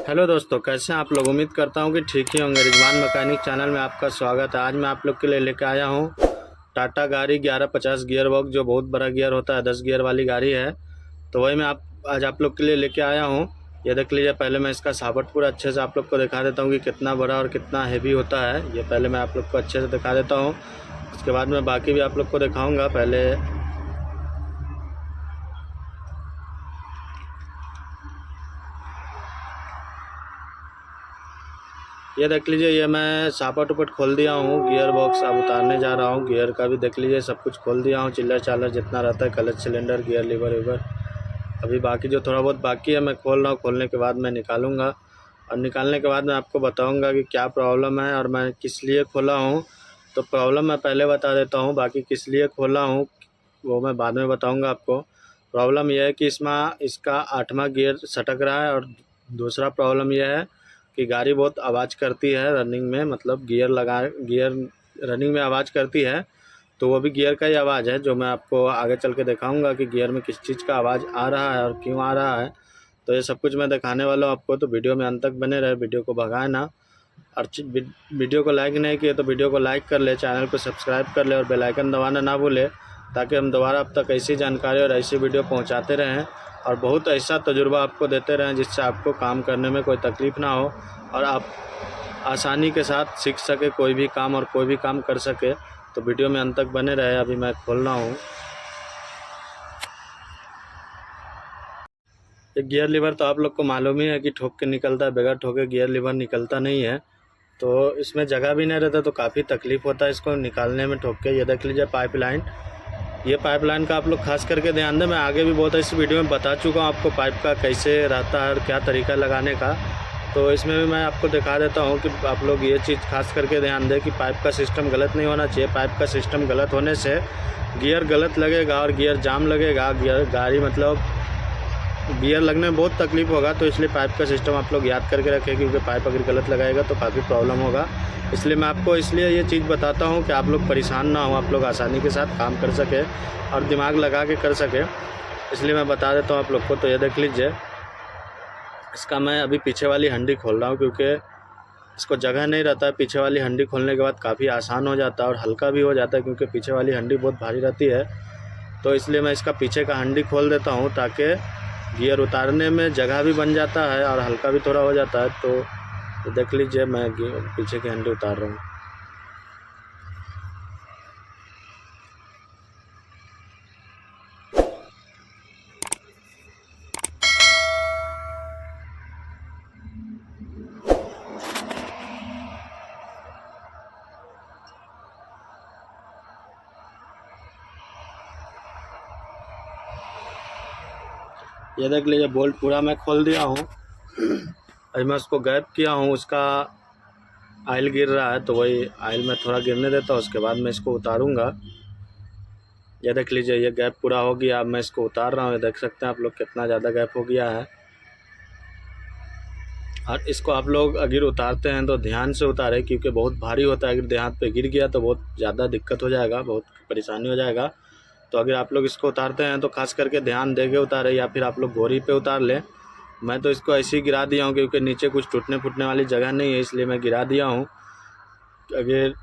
Hello दोस्तों, कैसे हैं आप लोग। उम्मीद करता हूं कि ठीक ही होंगे। रिजवान मैकेनिक चैनल में आपका स्वागत है। आज मैं आप लोग के लिए लेकर आया हूं टाटा गाड़ी 1150 गियर बॉक्स, जो बहुत बड़ा गियर होता है, 10 गियर वाली गाड़ी है। तो वही मैं आज आप लोग के लिए लेके आया हूं। ये देख लीजिए। पहले मैं इसका साबट पूरा अच्छे से आप लोग को दिखा देता हूँ कि कितना बड़ा और कितना हैवी होता है। ये पहले मैं आप लोग को अच्छे से दिखा देता हूँ, उसके बाद मैं बाकी भी आप लोग को दिखाऊँगा। पहले ये देख लीजिए। ये मैं सापट उपट खोल दिया हूँ। गियर बॉक्स अब उतारने जा रहा हूँ। गियर का भी देख लीजिए, सब कुछ खोल दिया हूँ। चिल्लर चालर जितना रहता है, क्लच सिलेंडर, गियर लीवर वीवर, अभी बाकी जो थोड़ा बहुत बाकी है मैं खोल रहा हूँ। खोलने के बाद मैं निकालूंगा, और निकालने के बाद मैं आपको बताऊंगा कि क्या प्रॉब्लम है और मैं किस लिए खोला हूँ। तो प्रॉब्लम मैं पहले बता देता हूँ, बाकी किस लिए खोला हूँ वो मैं बाद में बताऊँगा आपको। प्रॉब्लम यह है कि इसका 8वां गियर सटक रहा है, और दूसरा प्रॉब्लम यह है कि गाड़ी बहुत आवाज़ करती है रनिंग में। मतलब गियर रनिंग में आवाज़ करती है, तो वो भी गियर का ही आवाज़ है, जो मैं आपको आगे चल के दिखाऊंगा कि गियर में किस चीज़ का आवाज़ आ रहा है और क्यों आ रहा है। तो ये सब कुछ मैं दिखाने वाला हूँ आपको, तो वीडियो में अंत तक बने रहे, वीडियो को भगाए ना। और वीडियो को लाइक नहीं किए तो वीडियो को लाइक कर ले, चैनल को सब्सक्राइब कर ले और बेल आइकन दबाना ना भूले, ताकि हम दोबारा अब तक ऐसी जानकारी और ऐसी वीडियो पहुंचाते रहें और बहुत ऐसा तजुर्बा आपको देते रहें जिससे आपको काम करने में कोई तकलीफ़ ना हो और आप आसानी के साथ सीख सके कोई भी काम और कोई भी काम कर सके। तो वीडियो में अंत तक बने रहे। अभी मैं खोल रहा हूँ। एक गियर लीवर तो आप लोग को मालूम ही है कि ठोक के निकलता है, बगैर ठोके गियर लीवर निकलता नहीं है। तो इसमें जगह भी नहीं रहता, तो काफ़ी तकलीफ़ होता है इसको निकालने में ठोक के। ये देख लीजिए पाइपलाइन। ये पाइपलाइन का आप लोग खास करके ध्यान दें। मैं आगे भी बहुत इस वीडियो में बता चुका हूँ आपको पाइप का कैसे रहता है और क्या तरीका लगाने का। तो इसमें भी मैं आपको दिखा देता हूँ कि आप लोग ये चीज़ खास करके ध्यान दें कि पाइप का सिस्टम गलत नहीं होना चाहिए। पाइप का सिस्टम गलत होने से गियर गलत लगेगा और गियर जाम लगेगा। गाड़ी मतलब गियर लगने में बहुत तकलीफ़ होगा। तो इसलिए पाइप का सिस्टम आप लोग याद करके रखें, क्योंकि पाइप अगर गलत लगाएगा तो काफ़ी प्रॉब्लम होगा। इसलिए मैं आपको ये चीज़ बताता हूँ कि आप लोग परेशान ना हो, आप लोग आसानी के साथ काम कर सकें और दिमाग लगा के कर सकें, इसलिए मैं बता देता हूँ आप लोग को। तो ये देख लीजिए, इसका मैं अभी पीछे वाली हंडी खोल रहा हूँ, क्योंकि इसको जगह नहीं रहता है। पीछे वाली हंडी खोलने के बाद काफ़ी आसान हो जाता है और हल्का भी हो जाता है, क्योंकि पीछे वाली हंडी बहुत भारी रहती है। तो इसलिए मैं इसका पीछे का हंडी खोल देता हूँ, ताकि गियर उतारने में जगह भी बन जाता है और हल्का भी थोड़ा हो जाता है। तो देख लीजिए, मैं पीछे की हंडी उतार रहा हूँ। ये देख लीजिए, बोल्ट पूरा मैं खोल दिया हूँ। अभी मैं उसको गैप किया हूँ, उसका आयल गिर रहा है, तो वही आयल मैं थोड़ा गिरने देता हूँ, उसके बाद मैं इसको उतारूँगा। ये देख लीजिए, ये गैप पूरा हो गया। अब मैं इसको उतार रहा हूँ। ये देख सकते हैं आप लोग कितना ज़्यादा गैप हो गया है। और इसको आप लोग अगर उतारते हैं तो ध्यान से उतारें, क्योंकि बहुत भारी होता है। अगर देहात पे गिर गया तो बहुत ज़्यादा दिक्कत हो जाएगा, बहुत परेशानी हो जाएगा। तो अगर आप लोग इसको उतारते हैं तो खास करके ध्यान दे के उतारें, या फिर आप लोग घोड़ी पे उतार लें। मैं तो इसको ऐसे ही गिरा दिया हूँ, क्योंकि नीचे कुछ टूटने फूटने वाली जगह नहीं है, इसलिए मैं गिरा दिया हूँ। अगर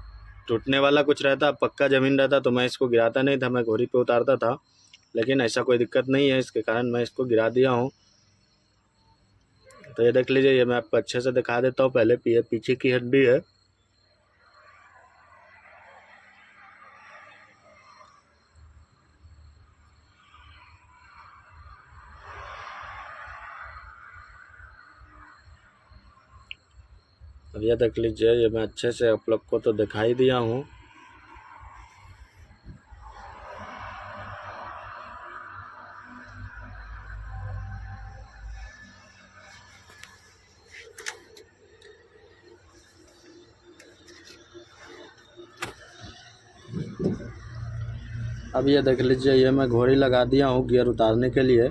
टूटने वाला कुछ रहता, पक्का ज़मीन रहता, तो मैं इसको गिराता नहीं था, मैं घोड़ी पे उतारता था। लेकिन ऐसा कोई दिक्कत नहीं है, इसके कारण मैं इसको गिरा दिया हूँ। तो ये देख लीजिए, ये मैं आपको अच्छे से दिखा देता हूँ। पहले पीछे की हड्डी है। अब ये देख लीजिए, ये मैं अच्छे से आप लोग को तो दिखाई दिया हूँ। अब ये देख लीजिए, ये मैं घोड़ी लगा दिया हूँ गियर उतारने के लिए।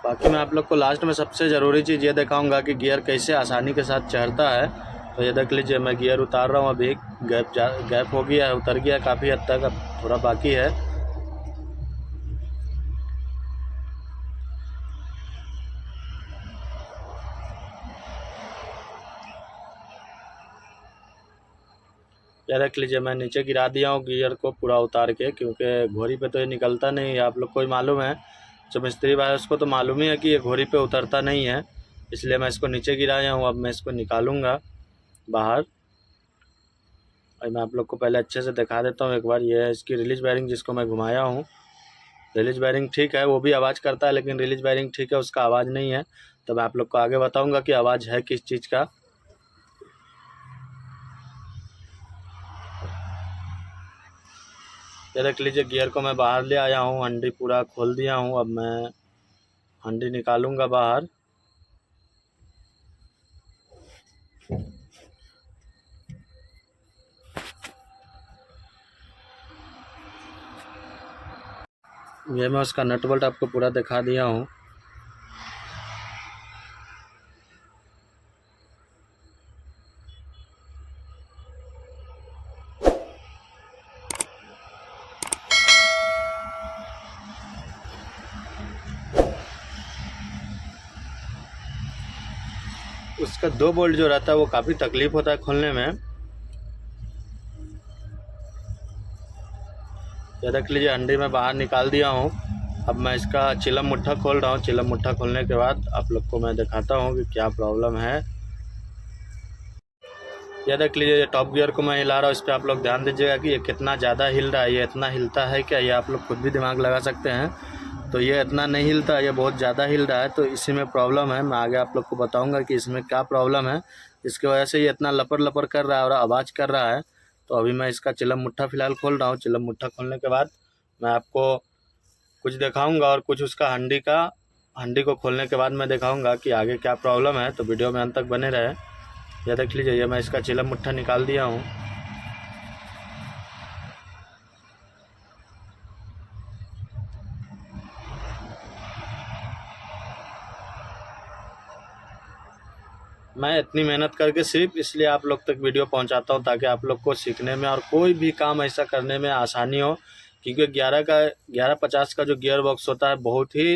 बाकी मैं आप लोग को लास्ट में सबसे ज़रूरी चीज़ ये दिखाऊंगा कि गियर कैसे आसानी के साथ चढ़ता है। तो ये देख लीजिए, मैं गियर उतार रहा हूँ अभी। गैप हो गया है, उतर गया काफ़ी हद तक, अब थोड़ा बाकी है। ये देख लीजिए, मैं नीचे गिरा दिया हूँ गियर को पूरा उतार के, क्योंकि घोड़ी पे तो ये निकलता नहीं है। आप लोग को ही मालूम है, जो मिस्त्री भाई उसको तो मालूम ही है कि ये घोड़ी पे उतरता नहीं है, इसलिए मैं इसको नीचे गिराया हूँ। अब मैं इसको निकालूँगा बाहर, और मैं आप लोग को पहले अच्छे से दिखा देता हूँ एक बार। ये है इसकी रिलीज बेयरिंग, जिसको मैं घुमाया हूँ। रिलीज बेयरिंग ठीक है, वो भी आवाज़ करता है, लेकिन रिलीज बेयरिंग ठीक है, उसका आवाज़ नहीं है। तो मैं आप लोग को आगे बताऊँगा कि आवाज़ है किस चीज़ का। ये देख लीजिए, गियर को मैं बाहर ले आया हूँ, हंडी पूरा खोल दिया हूँ। अब मैं हंडी निकालूंगा बाहर। ये मैं उसका नट बोल्ट आपको पूरा दिखा दिया हूँ। उसका 2 बोल्ट जो रहता है वो काफ़ी तकलीफ होता है खोलने में। ये देख लीजिए, हंडी में बाहर निकाल दिया हूँ। अब मैं इसका चिलम मुट्ठा खोल रहा हूँ। चिलम मुट्ठा खोलने के बाद आप लोग को मैं दिखाता हूँ कि क्या प्रॉब्लम है। ये देख लीजिए, ये टॉप गियर को मैं हिला रहा हूँ। इस पर आप लोग ध्यान दीजिएगा कि ये कितना ज़्यादा हिल रहा है। ये इतना हिलता है क्या, ये आप लोग खुद भी दिमाग लगा सकते हैं। तो ये इतना नहीं हिलता, ये बहुत ज़्यादा हिल रहा है, तो इसी में प्रॉब्लम है। मैं आगे आप लोग को बताऊंगा कि इसमें क्या प्रॉब्लम है, इसकी वजह से ये इतना लपर लपर कर रहा है और आवाज़ कर रहा है। तो अभी मैं इसका चिलम मुट्ठा फ़िलहाल खोल रहा हूँ। चिलम मुट्ठा खोलने के बाद मैं आपको कुछ दिखाऊँगा, और कुछ उसका हंडी को खोलने के बाद मैं दिखाऊँगा कि आगे क्या प्रॉब्लम है। तो वीडियो में अंत तक बने रहे। यह देख लीजिए, ये मैं इसका चिलम मुट्ठा निकाल दिया हूँ। मैं इतनी मेहनत करके सिर्फ इसलिए आप लोग तक वीडियो पहुंचाता हूं, ताकि आप लोग को सीखने में और कोई भी काम ऐसा करने में आसानी हो। क्योंकि 1150 का जो गियर बॉक्स होता है, बहुत ही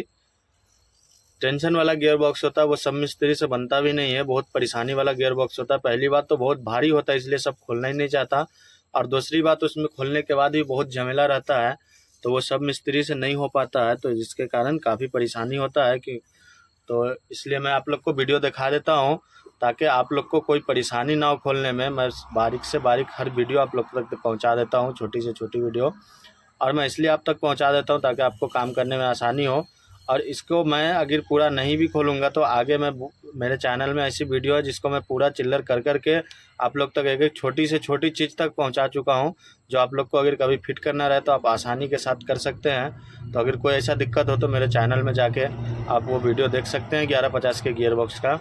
टेंशन वाला गियर बॉक्स होता है। वो सब मिस्त्री से बनता भी नहीं है, बहुत परेशानी वाला गियर बॉक्स होता है। पहली बात तो बहुत भारी होता है, इसलिए सब खोलना ही नहीं चाहता, और दूसरी बात उसमें खोलने के बाद भी बहुत झमेला रहता है, तो वो सब मिस्त्री से नहीं हो पाता है, तो जिसके कारण काफ़ी परेशानी होता है। कि तो इसलिए मैं आप लोग को वीडियो दिखा देता हूँ, ताकि आप लोग को कोई परेशानी ना हो खोलने में। मैं बारीक से बारीक हर वीडियो आप लोग तक पहुँचा देता हूँ, छोटी से छोटी वीडियो, और मैं इसलिए आप तक पहुँचा देता हूँ ताकि आपको काम करने में आसानी हो। और इसको मैं अगर पूरा नहीं भी खोलूँगा तो आगे मैं मेरे चैनल में ऐसी वीडियो है जिसको मैं पूरा चिल्लर कर करके आप लोग तक एक एक छोटी से छोटी चीज़ तक पहुंचा चुका हूं, जो आप लोग को अगर कभी फिट करना रहे तो आप आसानी के साथ कर सकते हैं। तो अगर कोई ऐसा दिक्कत हो तो मेरे चैनल में जाके आप वो वीडियो देख सकते हैं 1150 के गियर बॉक्स का।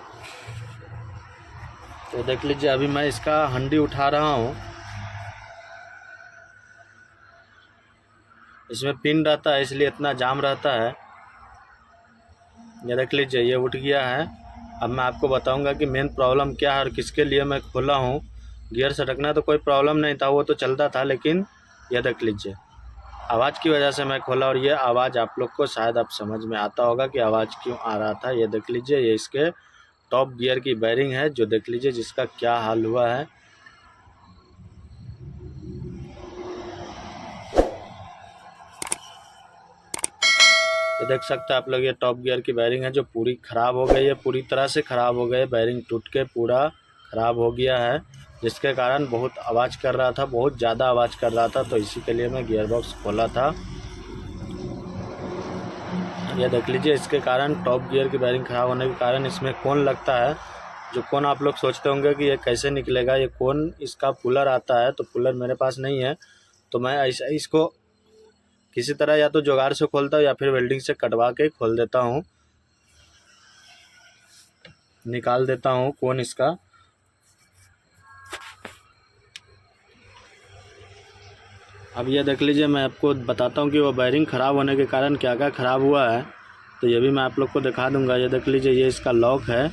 तो देख लीजिए, अभी मैं इसका हंडी उठा रहा हूँ। इसमें पिन रहता है, इसलिए इतना जाम रहता है। ये देख लीजिए, ये उठ गया है। अब मैं आपको बताऊंगा कि मेन प्रॉब्लम क्या है और किसके लिए मैं खोला हूँ। गियर सटकना तो कोई प्रॉब्लम नहीं था, वो तो चलता था, लेकिन ये देख लीजिए, आवाज़ की वजह से मैं खोला। और ये आवाज़ आप लोग को शायद आप समझ में आता होगा कि आवाज़ क्यों आ रहा था। ये देख लीजिए, ये इसके टॉप गियर की बेयरिंग है, जो देख लीजिए जिसका क्या हाल हुआ है। ये देख सकते हैं आप लोग, ये टॉप गियर की बेयरिंग है जो पूरी ख़राब हो गई है, पूरी तरह से ख़राब हो गई। बेयरिंग टूट के पूरा ख़राब हो गया है, जिसके कारण बहुत आवाज़ कर रहा था, बहुत ज़्यादा आवाज़ कर रहा था। तो इसी के लिए मैं गियर बॉक्स खोला था। ये देख लीजिए, इसके कारण टॉप गियर की बेयरिंग ख़राब होने के कारण इसमें कोन लगता है। जो कोन आप लोग सोचते होंगे कि ये कैसे निकलेगा, ये कोन इसका पुलर आता है, तो पुलर मेरे पास नहीं है, तो मैं ऐसा इसको किसी तरह या तो जुगाड़ से खोलता हूँ या फिर वेल्डिंग से कटवा के खोल देता हूँ, निकाल देता हूँ कोन इसका। अब ये देख लीजिए, मैं आपको बताता हूँ कि वो बेयरिंग ख़राब होने के कारण क्या क्या ख़राब हुआ है, तो ये भी मैं आप लोग को दिखा दूँगा। ये देख लीजिए, ये इसका लॉक है।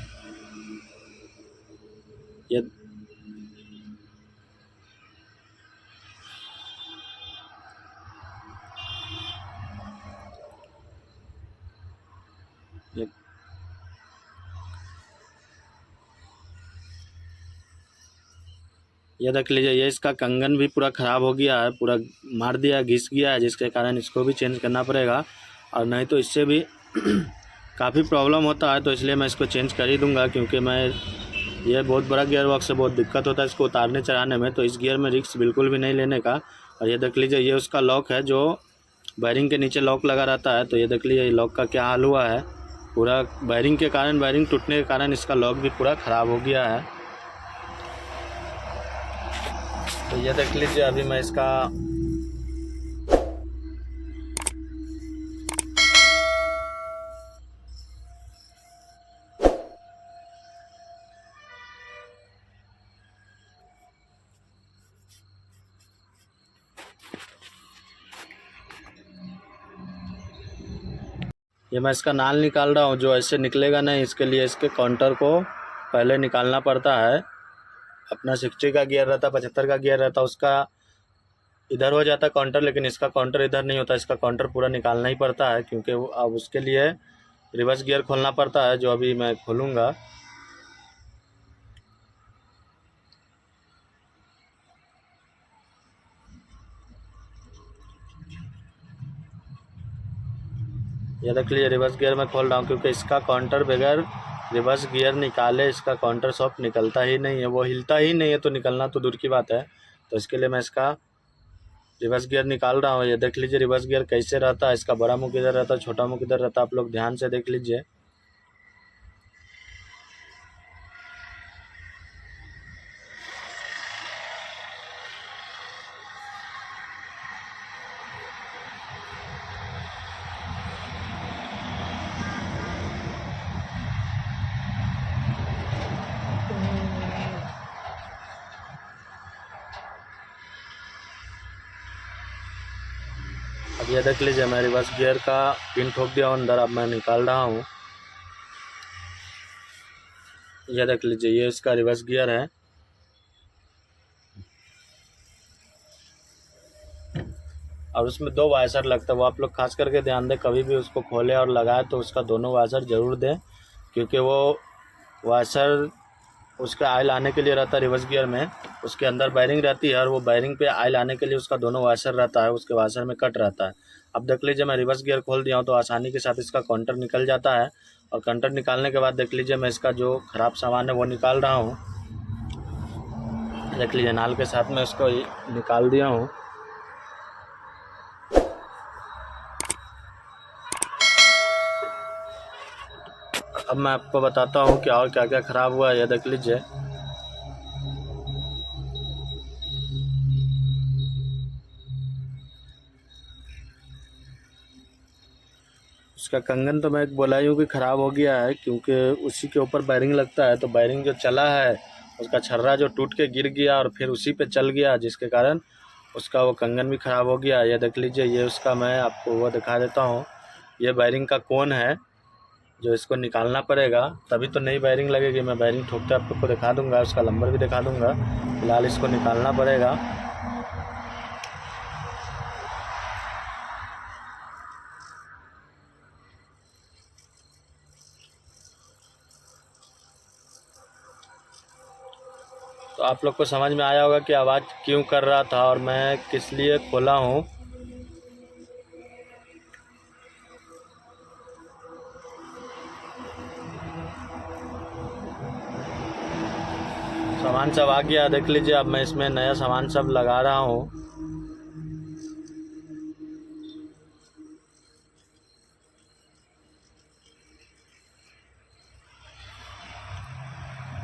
ये देख लीजिए, ये इसका कंगन भी पूरा ख़राब हो गया है, पूरा मार दिया, घिस गया है, जिसके कारण इसको भी चेंज करना पड़ेगा। और नहीं तो इससे भी काफ़ी प्रॉब्लम होता है, तो इसलिए मैं इसको चेंज कर ही दूँगा, क्योंकि मैं ये बहुत बड़ा गियर बॉक्स है, बहुत दिक्कत होता है इसको उतारने चढ़ाने में, तो इस गियर में रिस्क बिल्कुल भी नहीं लेने का। और ये देख लीजिए, ये उसका लॉक है जो वायरिंग के नीचे लॉक लगा रहता है, तो ये देख लीजिए लॉक का क्या हाल हुआ है। पूरा वायरिंग के कारण, वायरिंग टूटने के कारण इसका लॉक भी पूरा ख़राब हो गया है। तो ये देख लीजिए, अभी मैं इसका इसका नाल निकाल रहा हूँ, जो ऐसे निकलेगा नहीं, इसके लिए इसके काउंटर को पहले निकालना पड़ता है। अपना 60 का गियर रहता, 75 का गियर रहता, उसका इधर हो जाता है काउंटर, लेकिन इसका काउंटर इधर नहीं होता, इसका काउंटर पूरा निकालना ही पड़ता है, क्योंकि अब उसके लिए रिवर्स गियर खोलना पड़ता है, जो अभी मैं खोलूँगा। ये देख लीजिए, रिवर्स गियर में खोल रहा हूँ, क्योंकि इसका काउंटर बगैर रिवर्स गियर निकाले इसका काउंटर शॉफ्ट निकलता ही नहीं है, वो हिलता ही नहीं है, तो निकलना तो दूर की बात है। तो इसके लिए मैं इसका रिवर्स गियर निकाल रहा हूँ। ये देख लीजिए रिवर्स गियर कैसे रहता है, इसका बड़ा मुख किधर रहता है, छोटा मुख किधर रहता है, आप लोग ध्यान से देख लीजिए। अब ये देख लीजिए, मैं रिवर्स गियर का पिन ठोक दिया अंदर, अब मैं निकाल रहा हूँ। ये देख लीजिए, ये इसका रिवर्स गियर है। और उसमें 2 वाइसर लगता है, वो आप लोग खास करके ध्यान दें, कभी भी उसको खोले और लगाए तो उसका दोनों वाइसर ज़रूर दें, क्योंकि वो वाइसर उसका ऑयल आने के लिए रहता है रिवर्स गियर में, उसके अंदर वायरिंग रहती है, और वो वायरिंग पे ऑयल आने के लिए उसका दोनों वाइसर रहता है, उसके वाइसर में कट रहता है। अब देख लीजिए, मैं रिवर्स गियर खोल दिया हूँ, तो आसानी के साथ इसका काउंटर निकल जाता है। और काउंटर निकालने के बाद देख लीजिए, मैं इसका जो ख़राब सामान है वो निकाल रहा हूँ। देख लीजिए, नाल के साथ में उसको निकाल दिया हूँ। अब मैं आपको बताता हूँ क्या और क्या क्या ख़राब हुआ है। ये देख लीजिए, उसका कंगन तो मैं बोला ही हूँ कि ख़राब हो गया है, क्योंकि उसी के ऊपर वायरिंग लगता है, तो वायरिंग जो चला है उसका छर्रा जो टूट के गिर गया और फिर उसी पे चल गया, जिसके कारण उसका वो कंगन भी ख़राब हो गया। ये देख लीजिए, ये उसका मैं आपको वो दिखा देता हूँ। ये वायरिंग का कोन है, जो इसको निकालना पड़ेगा, तभी तो नई वायरिंग लगेगी। मैं वायरिंग ठोकते आप लोग को दिखा दूँगा, उसका नंबर भी दिखा दूँगा। फिलहाल इसको निकालना पड़ेगा। तो आप लोग को समझ में आया होगा कि आवाज़ क्यों कर रहा था और मैं किस लिए खोला हूँ। सामान सब आ गया, देख लीजिए। अब मैं इसमें नया सामान सब लगा रहा हूँ।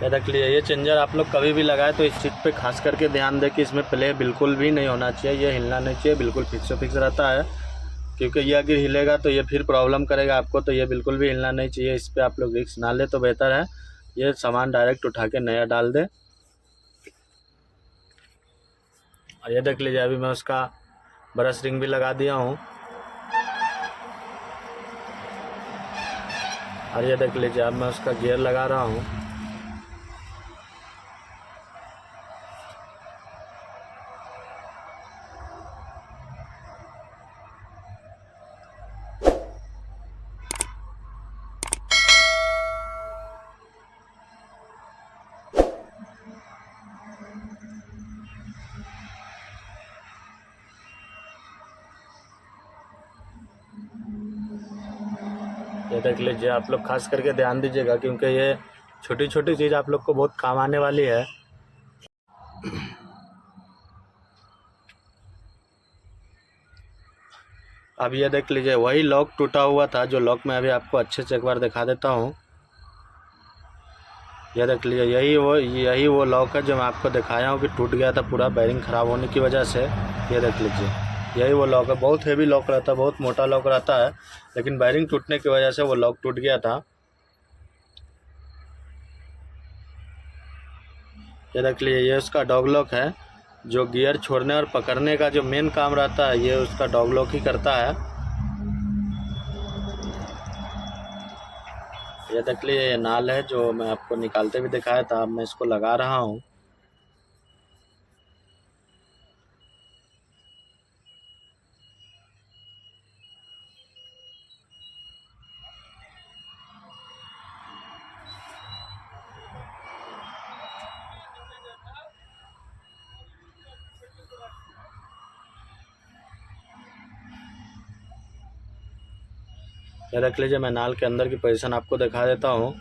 ये देख लीजिए, ये चेंजर आप लोग कभी भी लगाए तो इस चीज़ पे खास करके ध्यान दें कि इसमें प्ले बिल्कुल भी नहीं होना चाहिए, ये हिलना नहीं चाहिए, बिल्कुल फिक्स रहता है। क्योंकि ये अगर हिलेगा तो ये फिर प्रॉब्लम करेगा आपको, तो ये बिल्कुल भी हिलना नहीं चाहिए। इस पर आप लोग रिस्क ना ले तो बेहतर है। ये सामान डायरेक्ट उठा के नया डाल दें। और ये देख लीजिए, अभी मैं उसका ब्रश रिंग भी लगा दिया हूँ। और ये देख लीजिए, अब मैं उसका गियर लगा रहा हूँ। ये देख लीजिए, आप लोग खास करके ध्यान दीजिएगा क्योंकि ये छोटी छोटी चीज़ आप लोग को बहुत काम आने वाली है। अब ये देख लीजिए, वही लॉक टूटा हुआ था जो लॉक मैं अभी आपको अच्छे से एक बार दिखा देता हूँ। ये देख लीजिए, यही वो लॉक है जो मैं आपको दिखाया हूँ कि टूट गया था पूरा बैरिंग ख़राब होने की वजह से। ये देख लीजिए, यही वो लॉक है। बहुत हेवी लॉक रहता है, बहुत मोटा लॉक रहता है, लेकिन बैरिंग टूटने की वजह से वो लॉक टूट गया था। ये देख लीजिए, ये उसका डॉग लॉक है जो गियर छोड़ने और पकड़ने का जो मेन काम रहता है ये उसका डॉग लॉक ही करता है। ये देख लीजिए, ये नाल है जो मैं आपको निकालते भी दिखाया था। अब मैं इसको लगा रहा हूँ। ये देख लीजिए, मैं नाल के अंदर की पोजीशन आपको दिखा देता हूँ।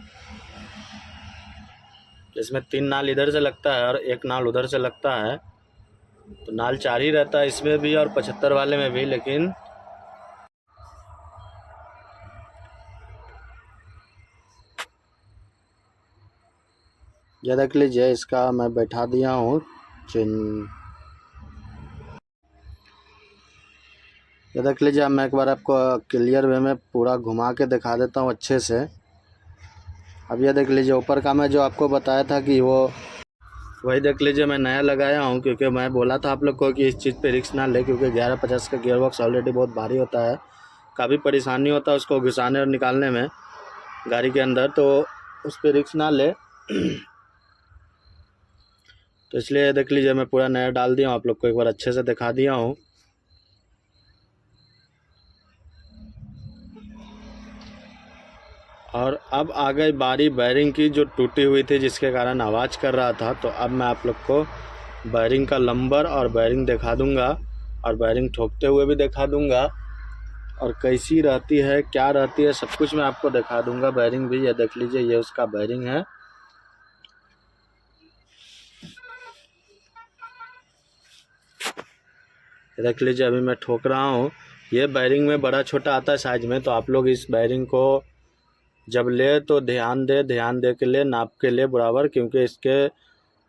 इसमें 3 नाल इधर से लगता है और 1 नाल उधर से लगता है, तो नाल 4 ही रहता है इसमें भी और 75 वाले में भी। लेकिन ये देख लीजिए, इसका मैं बैठा दिया हूँ चिन। ये देख लीजिए, अब मैं एक बार आपको क्लियर वे में पूरा घुमा के दिखा देता हूँ अच्छे से। अब ये देख लीजिए, ऊपर का मैं जो आपको बताया था कि वो वही देख लीजिए मैं नया लगाया हूँ, क्योंकि मैं बोला था आप लोग को कि इस चीज़ पे रिस्क ना ले, क्योंकि 1150 का गियर बॉक्स ऑलरेडी बहुत भारी होता है, काफ़ी परेशानी होता है उसको घुसाने और निकालने में गाड़ी के अंदर, तो उस पर रिस्क ना ले। तो इसलिए देख लीजिए, मैं पूरा नया डाल दिया हूँ, आप लोग को एक बार अच्छे से दिखा दिया हूँ। और अब आ गई बारी बैरिंग की जो टूटी हुई थी जिसके कारण आवाज़ कर रहा था। तो अब मैं आप लोग को बैरिंग का नंबर और बैरिंग दिखा दूंगा और बैरिंग ठोकते हुए भी दिखा दूंगा और कैसी रहती है क्या रहती है सब कुछ मैं आपको दिखा दूंगा। बैरिंग भी ये देख लीजिए, ये उसका बैरिंग है। देख लीजिए, अभी मैं ठोक रहा हूँ। ये बैरिंग में बड़ा छोटा आता है साइज में, तो आप लोग इस बैरिंग को जब ले तो ध्यान दे के ले, नाप के ले बराबर, क्योंकि इसके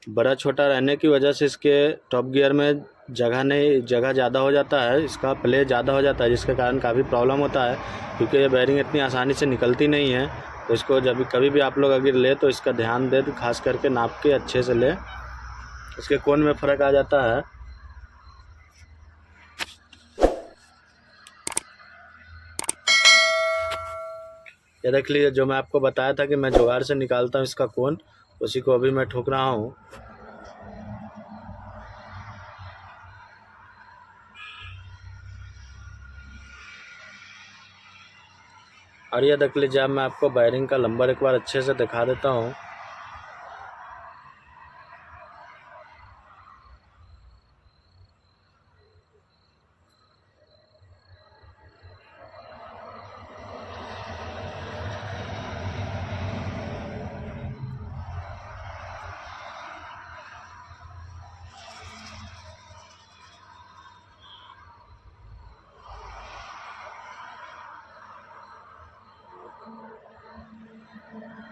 बड़ा छोटा रहने की वजह से इसके टॉप गियर में जगह ज़्यादा हो जाता है, इसका प्ले ज़्यादा हो जाता है, जिसके कारण काफ़ी प्रॉब्लम होता है, क्योंकि ये बैरिंग इतनी आसानी से निकलती नहीं है। तो इसको जब कभी भी आप लोग अगर ले तो इसका ध्यान दे, खास करके नाप के अच्छे से ले, इसके कोण में फ़र्क आ जाता है। ये देख लीजिए, जो मैं आपको बताया था कि मैं जुगाड़ से निकालता हूँ इसका कोण, उसी को अभी मैं ठोक रहा हूँ। और ये देख लीजिए, अब मैं आपको बैरिंग का नंबर एक बार अच्छे से दिखा देता हूँ।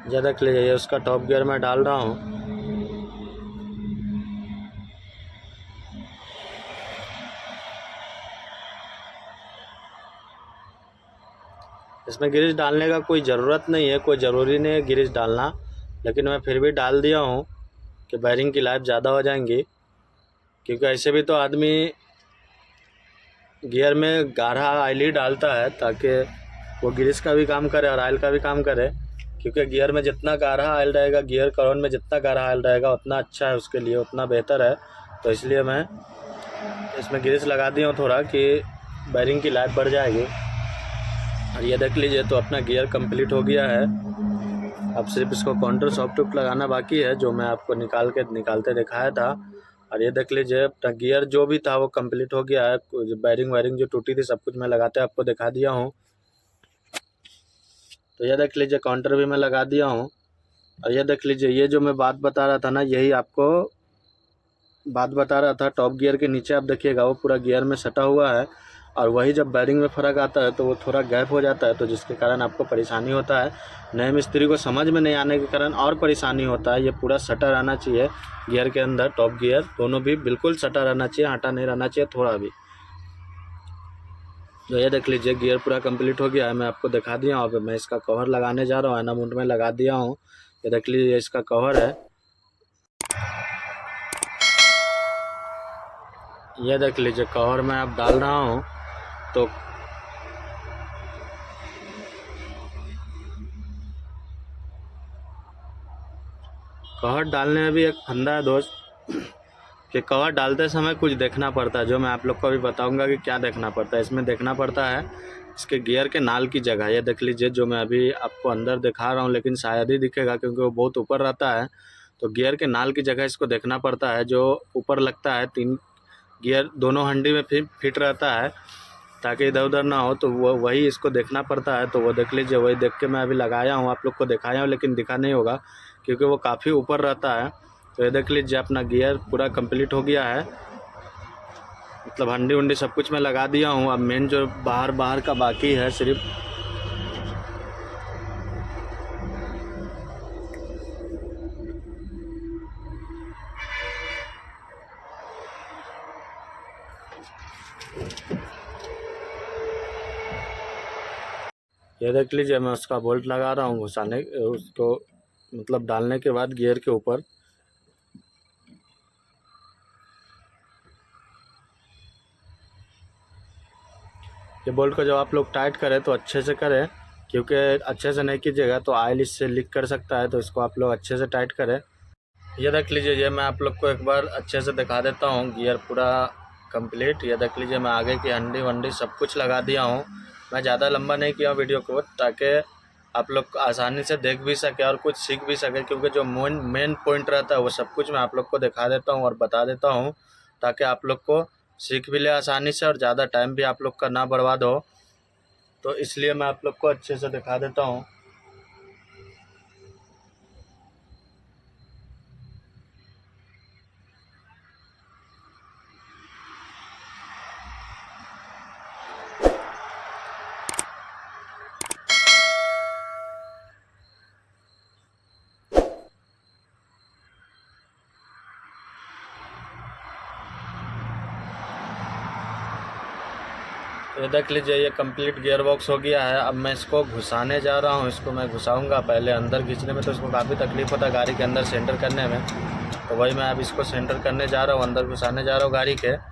ये देख लीजिए, ये उसका टॉप गियर में डाल रहा हूँ। इसमें गिरीस डालने का कोई ज़रूरत नहीं है, कोई ज़रूरी नहीं है गिरीस डालना, लेकिन मैं फिर भी डाल दिया हूँ कि बैरिंग की लाइफ ज़्यादा हो जाएंगी, क्योंकि ऐसे भी तो आदमी गियर में गाढ़ा ऑयल ही डालता है ताकि वो गिरीस का भी काम करे और ऑयल का भी काम करे, क्योंकि गियर में जितना गाढ़ा ऑयल रहेगा, गियर करोन में जितना गाढ़ा ऑयल रहेगा उतना अच्छा है उसके लिए, उतना बेहतर है। तो इसलिए मैं इसमें गिरीस लगा दी हूँ थोड़ा कि बैरिंग की लाइफ बढ़ जाएगी। और ये देख लीजिए, तो अपना गियर कंप्लीट हो गया है। अब सिर्फ इसको काउंटर सॉफ्ट टिप लगाना बाकी है, जो मैं आपको निकालते दिखाया था। और ये देख लीजिए, अपना गियर जो भी था वो कंप्लीट हो गया है। बैरिंग वायरिंग जो टूटी थी सब कुछ मैं लगाते आपको दिखा दिया हूँ। तो ये देख लीजिए काउंटर भी मैं लगा दिया हूँ। और ये देख लीजिए, ये जो मैं बात बता रहा था ना, यही आपको बात बता रहा था। टॉप गियर के नीचे आप देखिएगा वो पूरा गियर में सटा हुआ है, और वही जब बैरिंग में फ़र्क आता है तो वो थोड़ा गैप हो जाता है, तो जिसके कारण आपको परेशानी होता है। नए मिस्त्री को समझ में नहीं आने के कारण और परेशानी होता है। ये पूरा सटा रहना चाहिए गियर के अंदर, टॉप गियर दोनों भी बिल्कुल सटा रहना चाहिए, हटा नहीं रहना चाहिए थोड़ा भी। तो ये देख लीजिए गियर पूरा कंप्लीट हो गया है, मैं आपको दिखा दिया हूँ। अब मैं इसका कवर लगाने जा रहा हूँ, एना मुंड में लगा दिया हूँ। ये देख लीजिए इसका कवर है, ये देख लीजिए कवर मैं अब डाल रहा हूँ। तो कवर डालने में भी एक फंदा है दोस्त, कि कवर डालते समय कुछ देखना पड़ता है, जो मैं आप लोग को अभी बताऊंगा कि क्या देखना पड़ता है। इसमें देखना पड़ता है इसके गियर के नाल की जगह। ये देख लीजिए जो मैं अभी आपको अंदर दिखा रहा हूँ, लेकिन शायद ही दिखेगा क्योंकि वो बहुत ऊपर रहता है। तो गियर के नाल की जगह इसको देखना पड़ता है, जो ऊपर लगता है। 3 गियर दोनों हंडी में फिट रहता है, ताकि इधर उधर ना हो, तो वो वही इसको देखना पड़ता है। तो वो देख लीजिए, वही देख के मैं अभी लगाया हूँ, आप लोग को दिखाया हूँ, लेकिन दिखा नहीं होगा क्योंकि वो काफ़ी ऊपर रहता है। तो ये देख लीजिए अपना गियर पूरा कंप्लीट हो गया है, मतलब हंडी उंडी सब कुछ मैं लगा दिया हूँ। अब मेन जो बाहर का बाकी है सिर्फ, ये देख लीजिए मैं उसका बोल्ट लगा रहा हूँ घुसाने, उसको मतलब डालने के बाद गियर के ऊपर। ये बोल्ट को जब आप लोग टाइट करें तो अच्छे से करें, क्योंकि अच्छे से नहीं कीजिएगा तो ऑयल इससे लीक कर सकता है। तो इसको आप लोग अच्छे से टाइट करें। ये देख लीजिए, ये मैं आप लोग को एक बार अच्छे से दिखा देता हूँ, गियर पूरा कंप्लीट। ये देख लीजिए मैं आगे की हंडी वंडी सब कुछ लगा दिया हूँ। मैं ज़्यादा लंबा नहीं किया वीडियो को, ताकि आप लोग आसानी से देख भी सके और कुछ सीख भी सके, क्योंकि जो मेन पॉइंट रहता है वो सब कुछ मैं आप लोग को दिखा देता हूँ और बता देता हूँ, ताकि आप लोग को सीख भी ले आसानी से और ज़्यादा टाइम भी आप लोग का ना बर्बाद हो। तो इसलिए मैं आप लोग को अच्छे से दिखा देता हूँ। ये देख लीजिए ये कंप्लीट गियर बॉक्स हो गया है। अब मैं इसको घुसाने जा रहा हूँ, इसको मैं घुसाऊंगा। पहले अंदर खींचने में तो इसको काफ़ी तकलीफ होता है गाड़ी के अंदर सेंटर करने में, तो वही मैं अब इसको सेंटर करने जा रहा हूँ, अंदर घुसाने जा रहा हूँ गाड़ी के।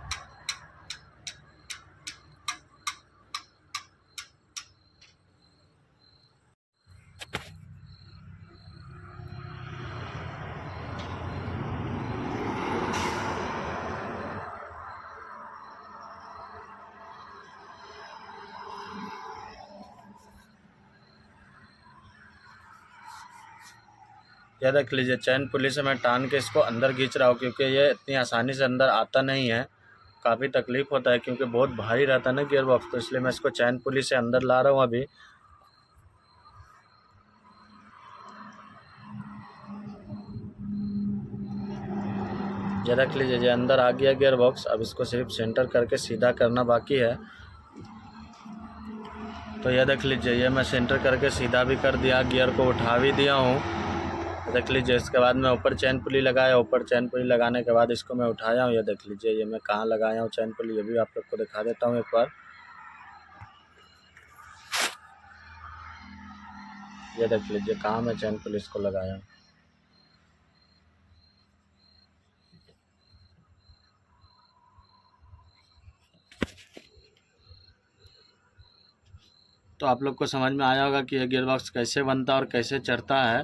यह देख लीजिए चैन पुली से मैं टान के इसको अंदर खींच रहा हूँ, क्योंकि ये इतनी आसानी से अंदर आता नहीं है, काफ़ी तकलीफ़ होता है क्योंकि बहुत भारी रहता है ना गियर बॉक्स। तो इसलिए मैं इसको चैन पुली से अंदर ला रहा हूँ अभी। ये देख लीजिए ये अंदर आ गया गियर बॉक्स। अब इसको सिर्फ सेंटर करके सीधा करना बाकी है। तो ये देख लीजिए ये मैं सेंटर करके सीधा भी कर दिया, गियर को उठा भी दिया हूँ। देख लीजिए इसके बाद मैं ऊपर चैन पुली लगाया, ऊपर चैन पुली लगाने के बाद इसको मैं उठाया हूँ। ये देख लीजिए ये मैं कहाँ लगाया हूँ चैन पुली, ये भी आप लोग को दिखा देता हूँ एक बार। ये देख लीजिए कहाँ मैं चैन पुली इसको लगाया हूँ। तो आप लोग को समझ में आया होगा कि ये गियर बॉक्स कैसे बनता है और कैसे चढ़ता है।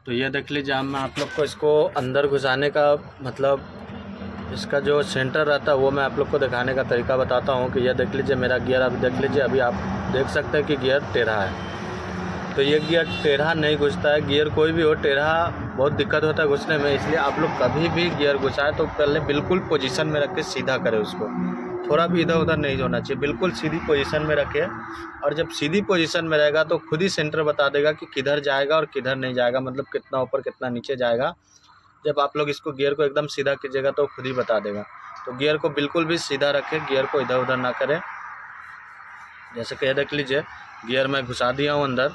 तो ये देख लीजिए अब मैं आप लोग को इसको अंदर घुसाने का मतलब इसका जो सेंटर रहता है वो मैं आप लोग को दिखाने का तरीका बताता हूँ। कि ये देख लीजिए मेरा गियर, अभी देख लीजिए अभी आप देख सकते हैं कि गियर टेढ़ा है। तो ये गियर टेढ़ा नहीं घुसता है, गियर कोई भी हो टेढ़ा बहुत दिक्कत होता है घुसने में। इसलिए आप लोग कभी भी गियर घुसाए तो पहले बिल्कुल पोजीशन में रख के सीधा करें उसको, थोड़ा भी इधर उधर नहीं होना चाहिए, बिल्कुल सीधी पोजीशन में रखे। और जब सीधी पोजीशन में रहेगा तो खुद ही सेंटर बता देगा कि किधर जाएगा और किधर नहीं जाएगा, मतलब कितना ऊपर कितना नीचे जाएगा। जब आप लोग इसको गियर को एकदम सीधा कीजिएगा तो खुद ही बता देगा। तो गियर को बिल्कुल भी सीधा रखें, गियर को इधर उधर ना करें। जैसे कि देख लीजिए, गियर मैं घुसा दिया हूँ अंदर,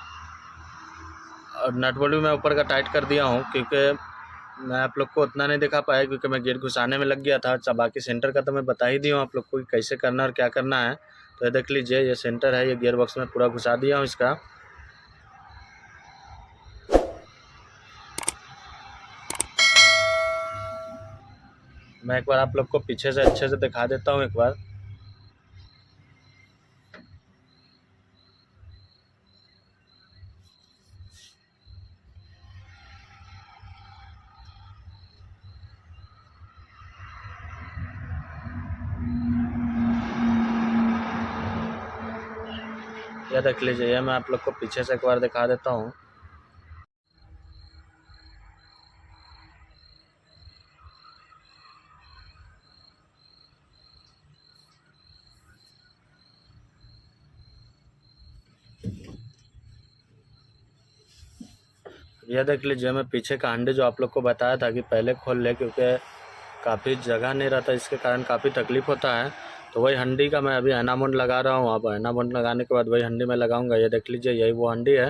और नट बोल्ट भी मैं ऊपर का टाइट कर दिया हूँ, क्योंकि मैं आप लोग को उतना नहीं दिखा पाया क्योंकि मैं गियर घुसाने में लग गया था। अच्छा, बाकी सेंटर का तो मैं बता ही दिया हूँ आप लोग को कि कैसे करना और क्या करना है। तो ये देख लीजिए, ये सेंटर है, ये गियर बॉक्स में पूरा घुसा दिया हूँ इसका। मैं एक बार आप लोग को पीछे से अच्छे से दिखा देता हूँ एक बार। यह देख लीजिए, ये मैं आप लोग को पीछे से एक बार दिखा देता हूँ। यह देख लीजिए, मैं पीछे का हंडी जो आप लोग को बताया था कि पहले खोल ले, क्योंकि काफ़ी जगह नहीं रहता, इसके कारण काफ़ी तकलीफ़ होता है। तो वही हंडी का मैं अभी एनामोंड लगा रहा हूँ। अब एनामोंड लगाने के बाद वही हंडी मैं लगाऊंगा। ये देख लीजिए, यही वो हंडी है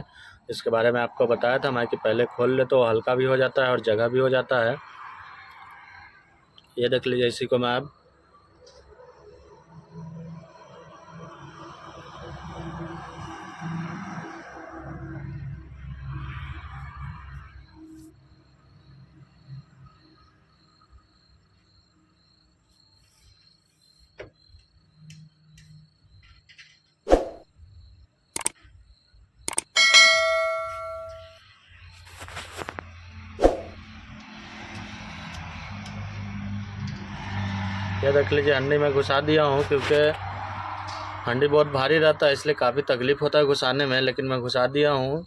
जिसके बारे में आपको बताया था मैं कि पहले खोल ले तो हल्का भी हो जाता है और जगह भी हो जाता है। ये देख लीजिए, इसी को मैं अब ये देख लीजिए, हंडी में घुसा दिया हूँ, क्योंकि हंडी बहुत भारी रहता है इसलिए काफ़ी तकलीफ़ होता है घुसाने में, लेकिन मैं घुसा दिया हूँ।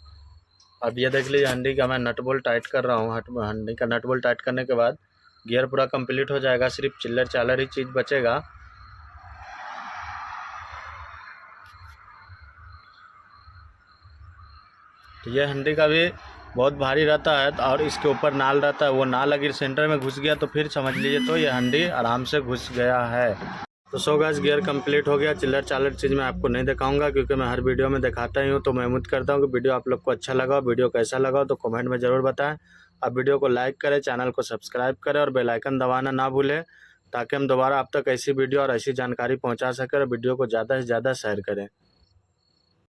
अब ये देख लीजिए, हंडी का मैं नट बोल्ट टाइट कर रहा हूँ। हंडी का नट बोल्ट टाइट करने के बाद गियर पूरा कंप्लीट हो जाएगा, सिर्फ चिल्लर चालर ही चीज़ बचेगा। तो ये हंडी का भी बहुत भारी रहता है और इसके ऊपर नाल रहता है, वो नाल अगर सेंटर में घुस गया तो फिर समझ लीजिए तो ये हंडी आराम से घुस गया है। तो सो गाइस, गियर कंप्लीट हो गया। चिल्लर चालर चीज़ मैं आपको नहीं दिखाऊंगा क्योंकि मैं हर वीडियो में दिखाता ही हूँ। तो मैं उम्मीद करता हूँ कि वीडियो आप लोग को अच्छा लगा। वीडियो कैसा लगा तो कमेंट में ज़रूर बताएं। आप वीडियो को लाइक करें, चैनल को सब्सक्राइब करें और बेल आइकन दबाना ना भूलें, ताकि हम दोबारा आप तक ऐसी वीडियो और ऐसी जानकारी पहुँचा सकें और वीडियो को ज़्यादा से ज़्यादा शेयर करें।